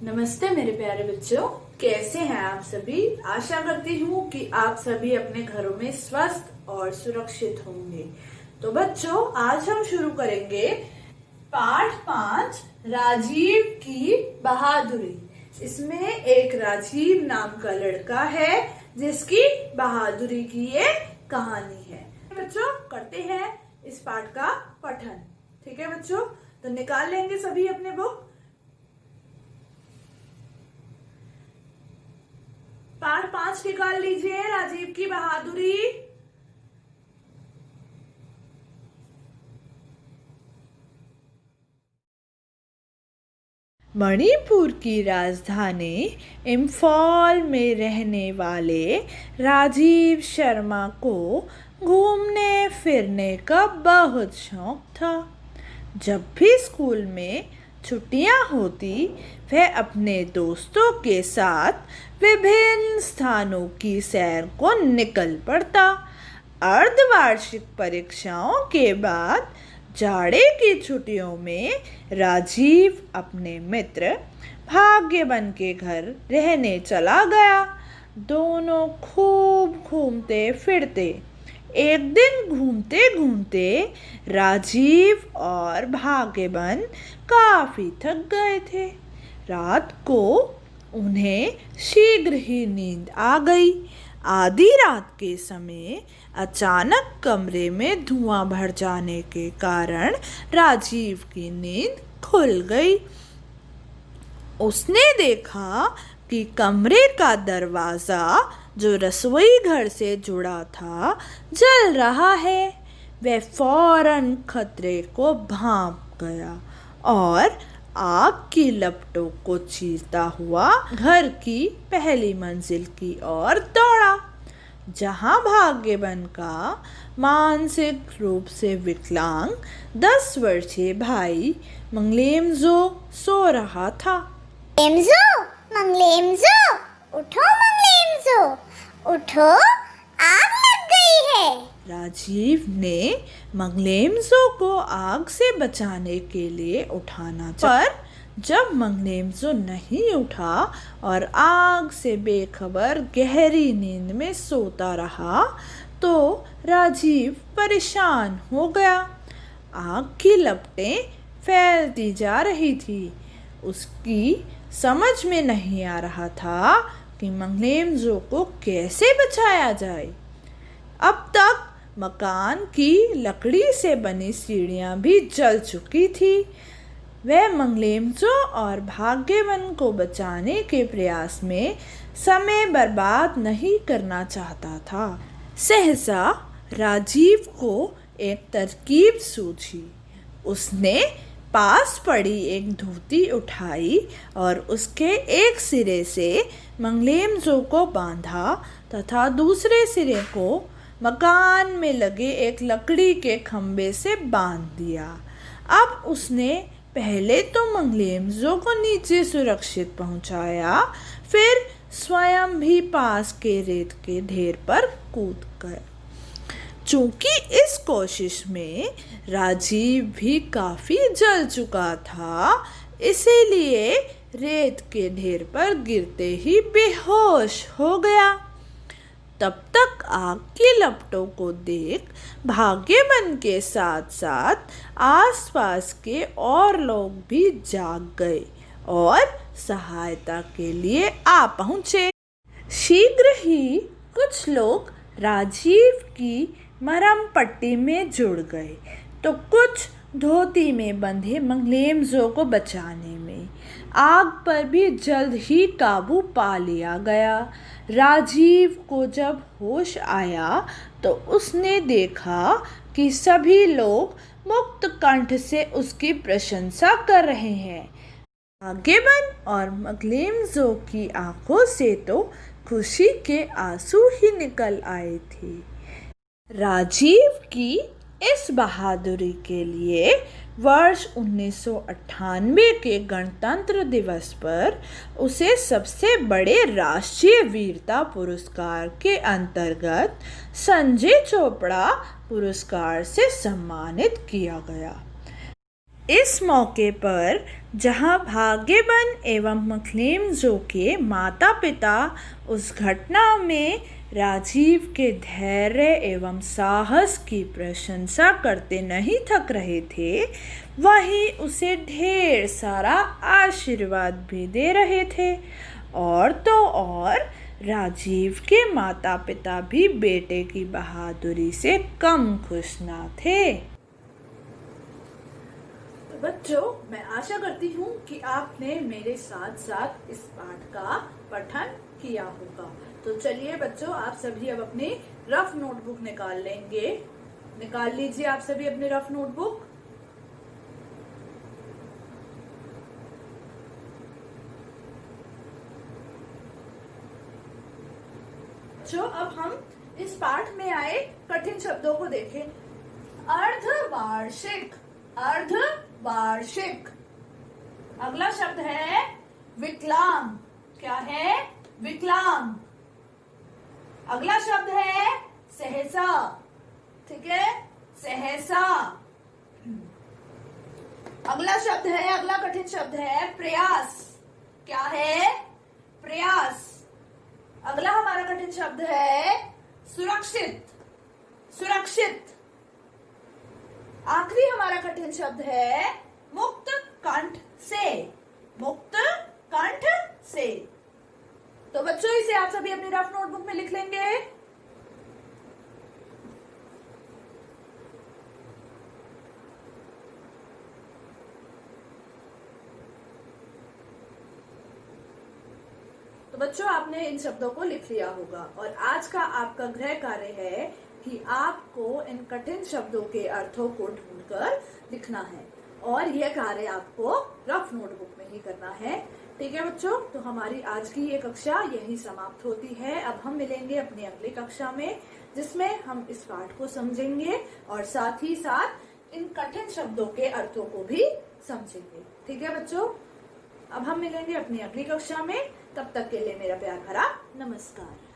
नमस्ते मेरे प्यारे बच्चों, कैसे हैं आप सभी। आशा करती हूँ कि आप सभी अपने घरों में स्वस्थ और सुरक्षित होंगे। तो बच्चों, आज हम शुरू करेंगे पाठ 5 राजीव की बहादुरी। इसमें एक राजीव नाम का लड़का है जिसकी बहादुरी की ये कहानी है। बच्चों, करते हैं इस पाठ का पठन। ठीक है बच्चों, तो निकाल लेंगे सभी अपने बुक। पाठ 5 निकाल लीजिए, राजीव की बहादुरी। मणिपुर की राजधानी इम्फाल में रहने वाले राजीव शर्मा को घूमने फिरने का बहुत शौक था। जब भी स्कूल में छुट्टियां होती, वह अपने दोस्तों के साथ विभिन्न स्थानों की सैर को निकल पड़ता। अर्धवार्षिक परीक्षाओं के बाद जाड़े की छुट्टियों में राजीव अपने मित्र भाग्यवन के घर रहने चला गया। दोनों खूब घूमते फिरते। एक दिन घूमते घूमते राजीव और भाग्यवन काफी थक गए थे। रात को उन्हें शीघ्र ही नींद आ गई। आधी रात के समय अचानक कमरे में धुआं भर जाने के कारण राजीव की नींद खुल गई। उसने देखा कि कमरे का दरवाज़ा जो रसोई घर से जुड़ा था जल रहा है। वह फौरन खतरे को भांप गया और आग की लपटों को चीरता हुआ घर की पहली मंजिल की ओर दौड़ा, जहां भाग्यवन का मानसिक रूप से विकलांग 10 वर्षीय भाई मंगलेमजो सो रहा था। मंगलेमजो, उठो मंगलेमजो, उठो, आग लग गई है। राजीव ने मंगलेमजो को आग से बचाने के लिए उठाना चाहा, पर जब मंगलेमजो नहीं उठा और आग से बेखबर गहरी नींद में सोता रहा, तो राजीव परेशान हो गया। आग की लपटें फैलती जा रही थी। उसकी समझ में नहीं आ रहा था कि मंगलेमजो को कैसे बचाया जाए। अब तक मकान की लकड़ी से बनी सीढ़ियां भी जल चुकी थी। वह मंगलेमजो और भाग्यवन को बचाने के प्रयास में समय बर्बाद नहीं करना चाहता था। सहसा राजीव को एक तरकीब सूझी। उसने पास पड़ी एक धोती उठाई और उसके एक सिरे से मंगलेमजो को बांधा तथा दूसरे सिरे को मकान में लगे एक लकड़ी के खंभे से बांध दिया। अब उसने पहले तो मंगलेमजो को नीचे सुरक्षित पहुंचाया, फिर स्वयं भी पास के रेत के ढेर पर कूद गया। चूंकि इस कोशिश में राजीव भी काफी जल चुका था, इसीलिए रेत के ढेर पर गिरते ही बेहोश हो गया। तब तक आग की लपटों को देख भाग्यवन के साथ साथ आसपास के और लोग भी जाग गए और सहायता के लिए आ पहुंचे। शीघ्र ही कुछ लोग राजीव की मरहम पट्टी में जुड़ गए, तो कुछ धोती में बंधे मंगलेमजो को बचाने में। आग पर भी जल्द ही काबू पा लिया गया। राजीव को जब होश आया तो उसने देखा कि सभी लोग मुक्त कंठ से उसकी प्रशंसा कर रहे हैं। भाग्यवन और मंगलेमजो की आंखों से तो खुशी के आंसू ही निकल आए थे। राजीव की इस बहादुरी के लिए वर्ष 1998 के गणतंत्र दिवस पर उसे सबसे बड़े राष्ट्रीय वीरता पुरस्कार के अंतर्गत संजय चोपड़ा पुरस्कार से सम्मानित किया गया। इस मौके पर जहां भाग्यवन एवं मखलेमजो के माता पिता उस घटना में राजीव के धैर्य एवं साहस की प्रशंसा करते नहीं थक रहे थे, वहीं उसे ढेर सारा आशीर्वाद भी दे रहे थे। और तो और राजीव के माता पिता भी बेटे की बहादुरी से कम खुश ना थे। बच्चों, मैं आशा करती हूँ कि आपने मेरे साथ साथ इस पाठ का पठन किया होगा। तो चलिए बच्चों, आप सभी अब अपनी रफ नोटबुक निकाल लेंगे। निकाल लीजिए आप सभी अपनी रफ नोटबुक। बच्चों, अब हम इस पाठ में आए कठिन शब्दों को देखें। अर्धवार्षिक, अर्धवार्षिक। अगला शब्द है विकलांग। क्या है? विकलांग। अगला शब्द है सहसा। ठीक है, सहसा। अगला शब्द है, अगला कठिन शब्द है प्रयास। क्या है? प्रयास। अगला हमारा कठिन शब्द है सुरक्षित, सुरक्षित। आखिरी हमारा कठिन शब्द है मुक्त कंठ से, मुक्त कंठ से। तो बच्चों, इसे आप सभी अपनी रफ नोटबुक में लिख लेंगे। तो बच्चों, आपने इन शब्दों को लिख लिया होगा और आज का आपका गृह कार्य है कि आपको इन कठिन शब्दों के अर्थों को ढूंढकर लिखना है और यह कार्य आपको रफ नोटबुक में ही करना है। ठीक है बच्चों, तो हमारी आज की ये कक्षा यही समाप्त होती है। अब हम मिलेंगे अपनी अगली कक्षा में, जिसमें हम इस पाठ को समझेंगे और साथ ही साथ इन कठिन शब्दों के अर्थों को भी समझेंगे। ठीक है बच्चों, अब हम मिलेंगे अपनी अगली कक्षा में। तब तक के लिए मेरा प्यार भरा नमस्कार।